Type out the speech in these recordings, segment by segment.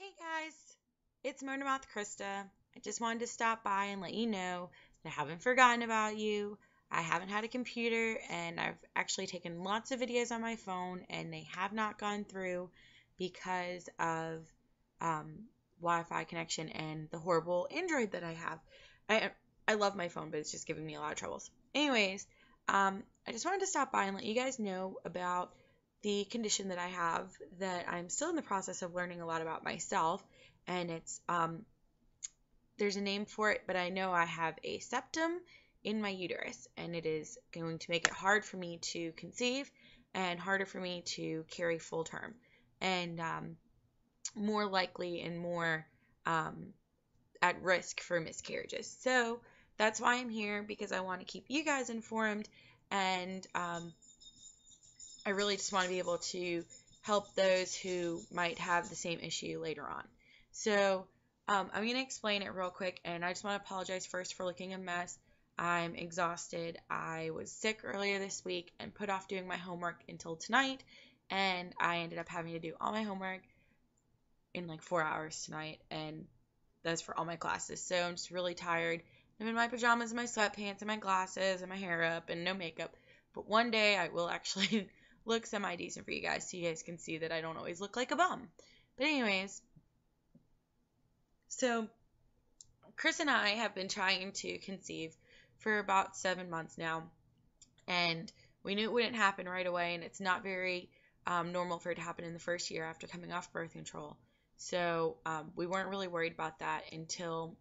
Hey guys, it's Murder Mouth Krista. I just wanted to stop by and let you know that I haven't forgotten about you. I haven't had a computer and I've actually taken lots of videos on my phone and they have not gone through because of Wi-Fi connection and the horrible Android that I have. I love my phone, but it's just giving me a lot of troubles. Anyways, I just wanted to stop by and let you guys know about the condition that I have that I'm still in the process of learning a lot about myself, and it's there's a name for it, but I know I have a septum in my uterus, and it is going to make it hard for me to conceive and harder for me to carry full term, and more likely and more at risk for miscarriages. So that's why I'm here, because I want to keep you guys informed, and I really just want to be able to help those who might have the same issue later on. So I'm going to explain it real quick, and I just want to apologize first for looking a mess. I'm exhausted. I was sick earlier this week and put off doing my homework until tonight, and I ended up having to do all my homework in like 4 hours tonight, and that's for all my classes. So I'm just really tired. I'm in my pajamas and my sweatpants and my glasses and my hair up and no makeup. But one day I will actually look semi-decent for you guys so you guys can see that I don't always look like a bum. But anyways, so Chris and I have been trying to conceive for about 7 months now, and we knew it wouldn't happen right away, and it's not very normal for it to happen in the first year after coming off birth control. So we weren't really worried about that until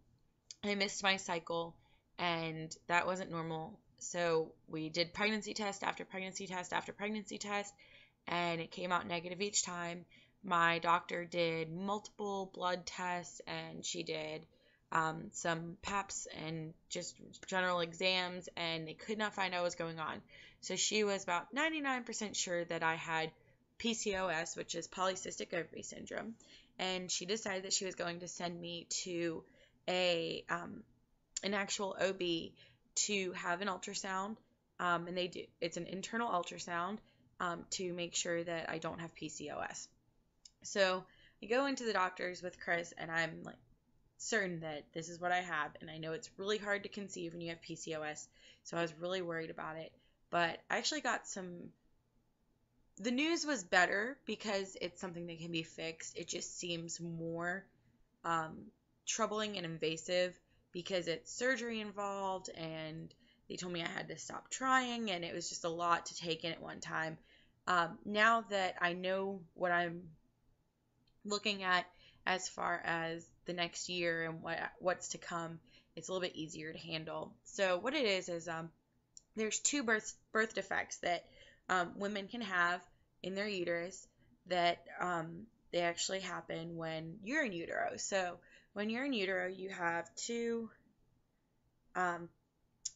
I missed my cycle, and that wasn't normal. So we did pregnancy test after pregnancy test after pregnancy test, and it came out negative each time. My doctor did multiple blood tests, and she did some PAPs and just general exams, and they could not find out what was going on. So she was about 99% sure that I had PCOS, which is polycystic ovary syndrome, and she decided that she was going to send me to an actual OB to have an ultrasound, and they do. It's an internal ultrasound to make sure that I don't have PCOS. So I go into the doctors with Chris, and I'm like certain that this is what I have, and I know it's really hard to conceive when you have PCOS, so I was really worried about it. But I actually got the news was better because it's something that can be fixed. It just seems more troubling and invasive because it's surgery involved, and they told me I had to stop trying, and it was just a lot to take in at one time. Now that I know what I'm looking at as far as the next year and what's to come, it's a little bit easier to handle. So what it is there's two birth defects that women can have in their uterus that they actually happen when you're in utero. So when you're in utero, you have two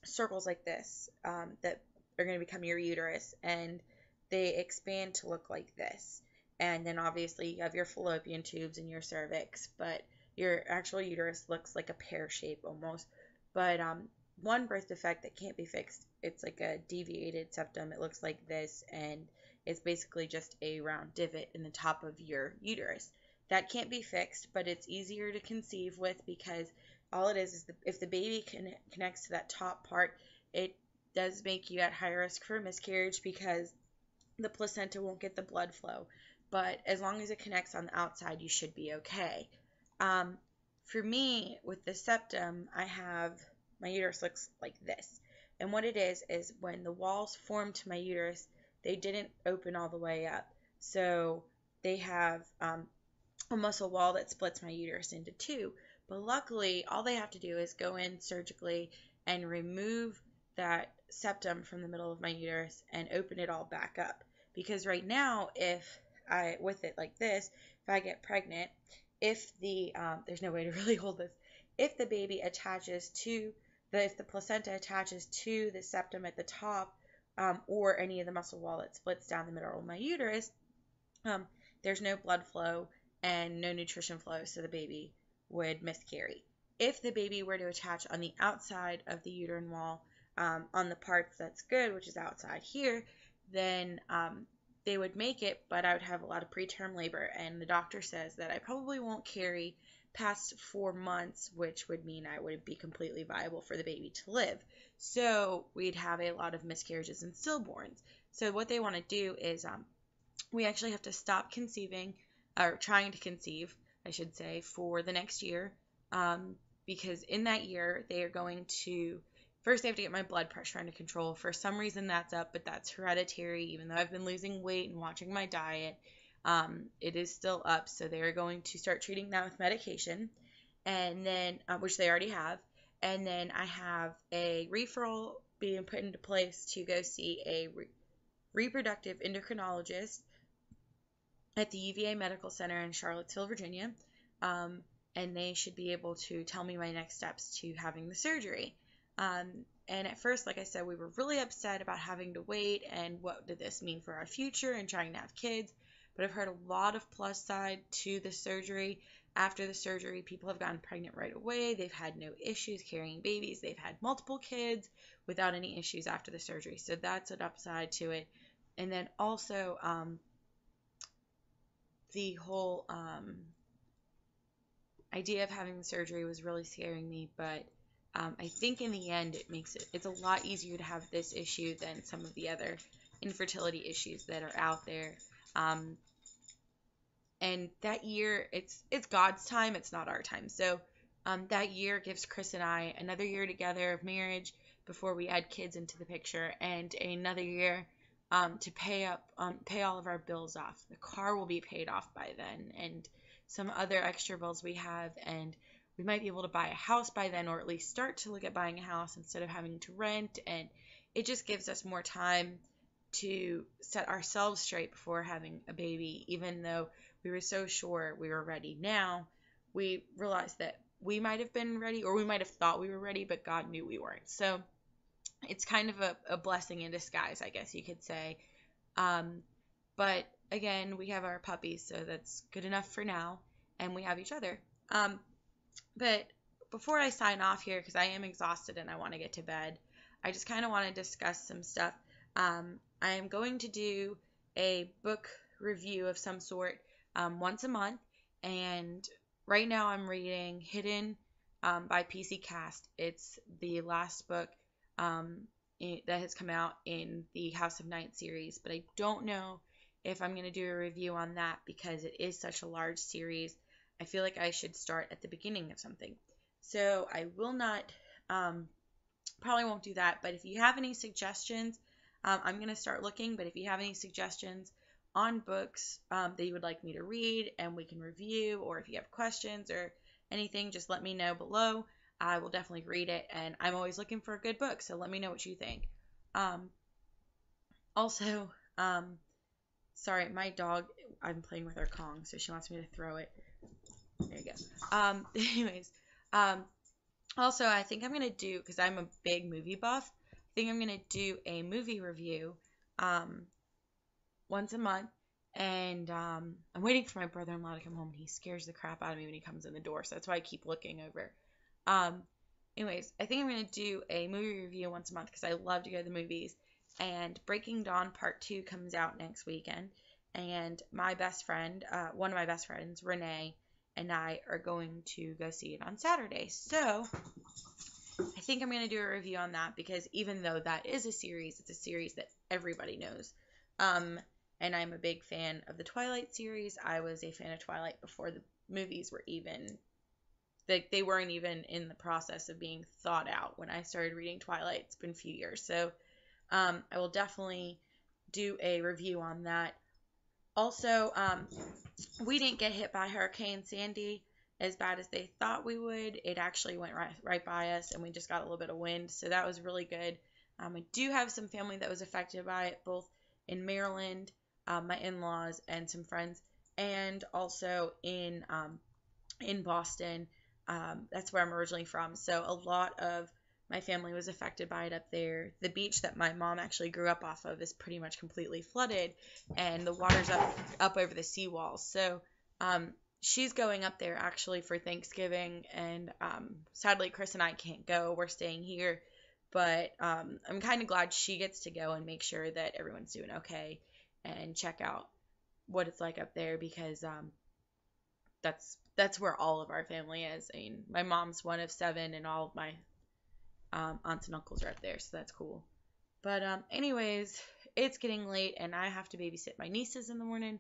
circles like this that are going to become your uterus, and they expand to look like this. And then obviously you have your fallopian tubes and your cervix, but your actual uterus looks like a pear shape almost. But one birth defect that can't be fixed, it's like a deviated septum. It looks like this, and it's basically just a round divot in the top of your uterus. That can't be fixed, but it's easier to conceive with because all it is if the baby connects to that top part, it does make you at high risk for miscarriage because the placenta won't get the blood flow. But as long as it connects on the outside, you should be okay. For me, with the septum, my uterus looks like this. And what it is when the walls formed to my uterus, they didn't open all the way up. So they have a muscle wall that splits my uterus into two. But luckily, all they have to do is go in surgically and remove that septum from the middle of my uterus and open it all back up. Because right now, with it like this, if I get pregnant, if there's no way to really hold this, if the baby attaches to if the placenta attaches to the septum at the top, or any of the muscle wall that splits down the middle of my uterus, there's no blood flow and no nutrition flow, so the baby would miscarry. If the baby were to attach on the outside of the uterine wall, on the parts that's good, which is outside here, then they would make it, but I would have a lot of preterm labor, and the doctor says that I probably won't carry past 4 months, which would mean I wouldn't be completely viable for the baby to live. So we'd have a lot of miscarriages and stillborns. So what they want to do is we actually have to stop conceiving, or trying to conceive, I should say, for the next year, because in that year they are going to first they have to get my blood pressure under control. For some reason that's up, but that's hereditary. Even though I've been losing weight and watching my diet, it is still up. So they're going to start treating that with medication, and then which they already have. And then I have a referral being put into place to go see a reproductive endocrinologist at the UVA Medical Center in Charlottesville, Virginia. And they should be able to tell me my next steps to having the surgery. And at first, like I said, we were really upset about having to wait and what did this mean for our future and trying to have kids. But I've heard a lot of plus side to the surgery. After the surgery, people have gotten pregnant right away. They've had no issues carrying babies. They've had multiple kids without any issues after the surgery. So that's an upside to it. And then also the whole idea of having the surgery was really scaring me, but I think in the end it's a lot easier to have this issue than some of the other infertility issues that are out there. And that year, it's God's time, it's not our time. So that year gives Chris and I another year together of marriage before we add kids into the picture, and another year to pay all of our bills off. The car will be paid off by then, and some other extra bills we have, and we might be able to buy a house by then, or at least start to look at buying a house instead of having to rent. And it just gives us more time to set ourselves straight before having a baby, even though we were so sure we were ready. Now we realize that we might have been ready, or we might have thought we were ready, but God knew we weren't. So it's kind of a blessing in disguise, I guess you could say. But again, we have our puppies, so that's good enough for now, and we have each other. But before I sign off here, because I am exhausted and I want to get to bed, I just kind of want to discuss some stuff. I am going to do a book review of some sort once a month, and right now I'm reading Hidden by PC Cast. It's the last book that has come out in the House of Night series, but I don't know if I'm going to do a review on that because it is such a large series. I feel like I should start at the beginning of something. So I will not, probably won't do that, but if you have any suggestions, I'm going to start looking, but if you have any suggestions on books that you would like me to read and we can review, or if you have questions or anything, just let me know below. I will definitely read it, and I'm always looking for a good book, so let me know what you think. Also, sorry, my dog, I'm playing with her Kong, so she wants me to throw it. There you go. Anyways, also, I think I'm going to do, because I'm a big movie buff, I think I'm going to do a movie review once a month, and I'm waiting for my brother-in-law to come home. He scares the crap out of me when he comes in the door, so that's why I keep looking over. Anyways, I think I'm going to do a movie review once a month because I love to go to the movies, and Breaking Dawn Part 2 comes out next weekend, and my best friend, one of my best friends, Renee, and I are going to go see it on Saturday. So I think I'm going to do a review on that because even though that is a series, it's a series that everybody knows. And I'm a big fan of the Twilight series. I was a fan of Twilight before the movies were even, they weren't even in the process of being thought out when I started reading Twilight. It's been a few years. So I will definitely do a review on that. Also, we didn't get hit by Hurricane Sandy as bad as they thought we would. It actually went right by us, and we just got a little bit of wind, so that was really good. I do have some family that was affected by it, both in Maryland, my in-laws, and some friends, and also in Boston. That's where I'm originally from, so a lot of my family was affected by it up there. The beach that my mom actually grew up off of is pretty much completely flooded, and the water's up over the seawalls. So she's going up there actually for Thanksgiving, and sadly Chris and I can't go. We're staying here, but I'm kind of glad she gets to go and make sure that everyone's doing okay. and check out what it's like up there, because that's where all of our family is. I mean, my mom's one of 7, and all of my aunts and uncles are up there, so that's cool. But anyways, it's getting late, and I have to babysit my nieces in the morning.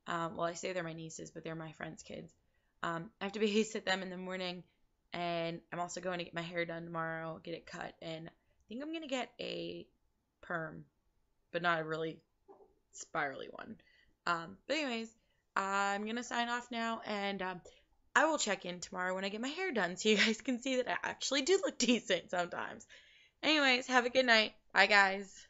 Well, I say they're my nieces, but they're my friends' kids. I have to babysit them in the morning, and I'm also going to get my hair done tomorrow, get it cut, and I think I'm gonna get a perm, but not a really spirally one. But anyways, I'm gonna sign off now, and I will check in tomorrow when I get my hair done, so you guys can see that I actually do look decent sometimes. Anyways, have a good night. Bye, guys.